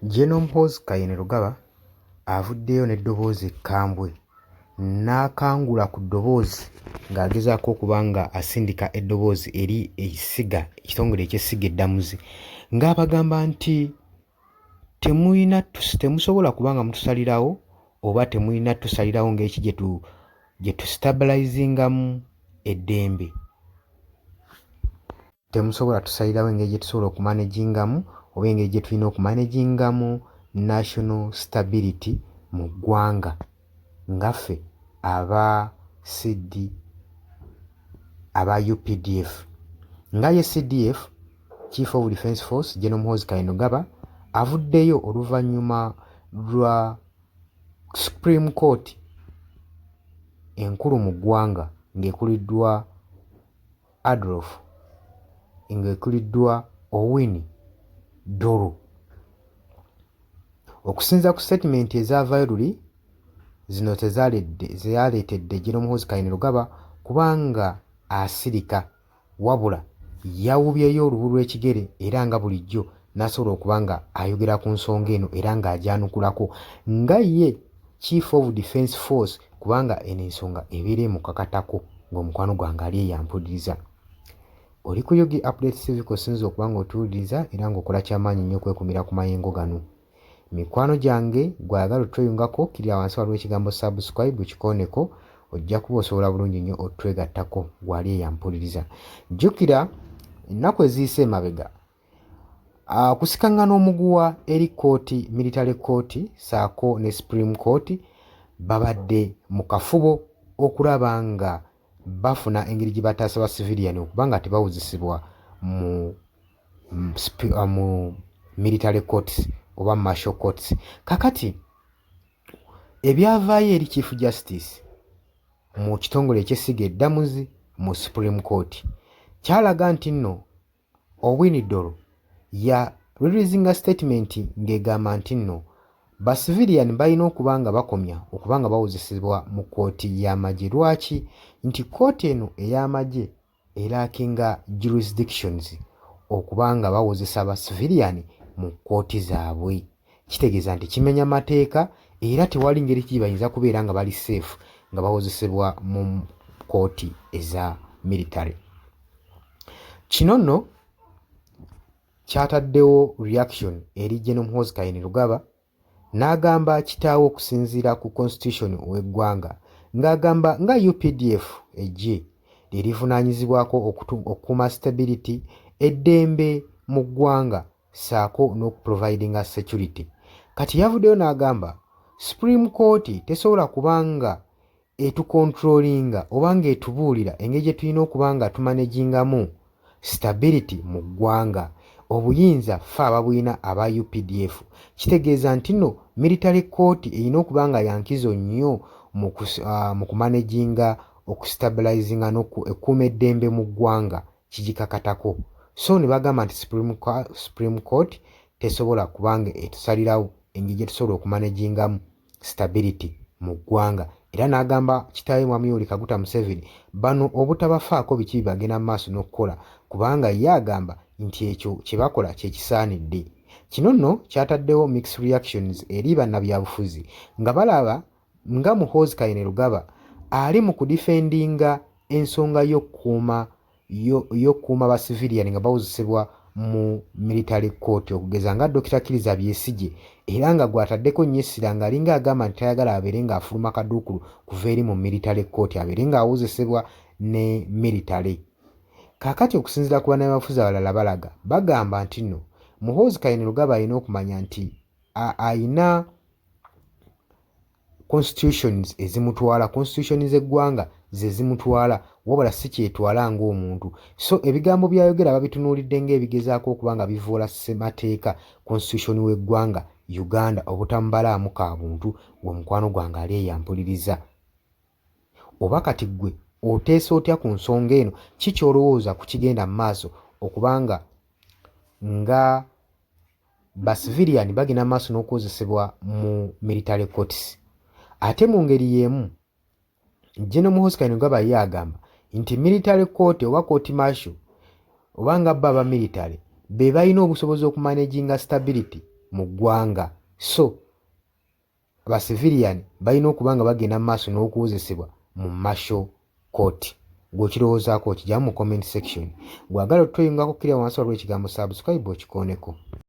General Muhoozi Kainerugaba avuddeyo n'eddoboozi ekkambwe n'akangula ku ddoboozi ng'agezaako okuba nga asindika eddoboozi eri ekisiga ekitongole eky'essiga eddamuzi ng'abagamba nti temusobola kuba nga mutusalirawo oba temulina tusalirawo ng'eki gye tusitabilizingamu eddembe. Temusobola tusalirawo engeri gye tusobola okumanagingamu oba engeri gye tulina okumanagingamu national stability mu ggwanga ngaffe aba UPDF. Nga ye CDF, Chief of Defence Force, General Muhoozi Kainerugaba avuddeyo oluvannyuma lwa Supreme Court enkulu mu ggwanga ng'ekuliddwa Adolf, ng'ekuliddwa Owiny Dollo. Okusinziira ku statement ezaavaayo luli, zino zeeyaleetedde General Muhoozi Kainerugaba kubanga asirika wabula yawubyeyo olubu lw'ekigere era nga bulijjo n'asobola okuba nga ayogera ku nsonga eno era ng'agyanukulako nga ye Chief of Defence Force kubanga eno ensonga ebeera emukakatako ng'omukwano gwange ali eyampuliriza. Oli ku Yogi Updates TV osinza okuba ng'otuwuliriza era ng'okola kyamaanyi nnyo okwekumira ku mayengo gano. Mikwano gyange gw'ayagala otweyungako kirira wansi waliwo ekigambo subscribe kikooneko ojja kuba osobola bulungi nnyo otwegattako gw'ali eyampuliriza. Jjukira ennaku eziyise emabega kusikangana omuguwa eri kooti military court saako ne Supreme Court babadde mu kafubo okulaba nga bafuna engeri gye bataasa ba civilian okuba nga tebawuzisibwa mu military courts oba martial courts. Kakati ebyavaayo eri Chief Justice mu kitongole eky'essiga eddamuzi mu Supreme Court kyalaga nti nno Owiny Dollo ya releasinga statement ng'egamba nti nno ba civilian balina okuba nga bakomya okuba nga bawuzisibwa mu kooti y'amagye. Lwaki? Nti kooti eno ey'amagye erakinga jurisdictions okuba nga bawuzisa ba civilian mu kooti zaabwe. Kitegeeza nti kimenya mateeka era tewali ngeri ki bayinza kubeera nga bali safe nga bawuzisibwa mu kooti eza military. Kino nno kyataddewo reaction eri General Muhoozi Kainerugaba n'agamba kitaawo okusinziira ku constitution w'eggwanga ng'agamba nga UPDF eggye lirivunaanyizibwako okukuuma stability eddembe mu ggwanga saako n'okuprovidinga security. Kati yavuddeyo n'agamba Supreme Court tesobola kubanga etukontrolinga oba nga etubuulira engeri gye tulina okuba nga tumanagingamu stability mu ggwanga. Obuyinza ffe ababulina aba UPDF. Kitegeeza nti nno military court erina okuba nga yankizo nnyo mu kumanaginga okustabilizinga n'okukuuma eddembe mu ggwanga kigikakatako. So ne bagamba nti Supreme Court tesobola kubanga etusalirawo engeri gye tusobola okumanagingamu stability mu ggwanga. Era n'agamba kitaawe Mwami Yoweri Kaguta Museveni bano obutabafaako biki bibagenda mu maaso n'okukola kubanga ye agamba nti ekyo kye bakola kye kisaanidde. Kino nno kyataddewo mixed reactions eri bannabyabufuzi nga balaba nga Muhoozi Kainerugaba ali mu kudifendinga ensonga y'okukuuma ba civilian nga bawuzisibwa mu military court okugeza nga Dr. Kizza Besigye era nga gw'ataddeko nnyo essira ng'alinga agamba nti tayagala abeere ng'afuluma kaduukulu kuva eri mu military court abeere ng'awuzisibwa ne military. Kaakati okusinziira ku bannabyabufuzi abalala balaga bagamba nti nno Muhoozi Kainerugaba alina okumanya nti ayina constitutions ezimutwala, constitutions z'eggwanga ze zimutwala wabula si kyetwala ng'omuntu. So ebigambo by'ayogera babitunuulidde ng'ebigezaako okuba nga bivoola ssemateeka constitution w'eggwanga Uganda obutamubalaamu ka buntu ng'omukwano gwange ali eyampuliriza. Oba kati ggwe oteesa otya ku nsonga eno? Ki ky'olowooza ku kigenda mu maaso okubanga nga ba civilian bagenda maaso n'okukozesebwa mu military courts? Ate mu ngeri y'emu General Muhoozi Kainerugaba ye agamba nti military court oba court martial oba nga baba military be balina obusobozi okumanaginga stability mu ggwanga. So aba civilian balina okuba nga bagenda mu maaso n'okuwozesebwa mu martial court. Gw'okirowoozaako okijyamu mu comment section. Gwagala otweyungako kiri wansi waliwo ekigambo subscribe okikooneko.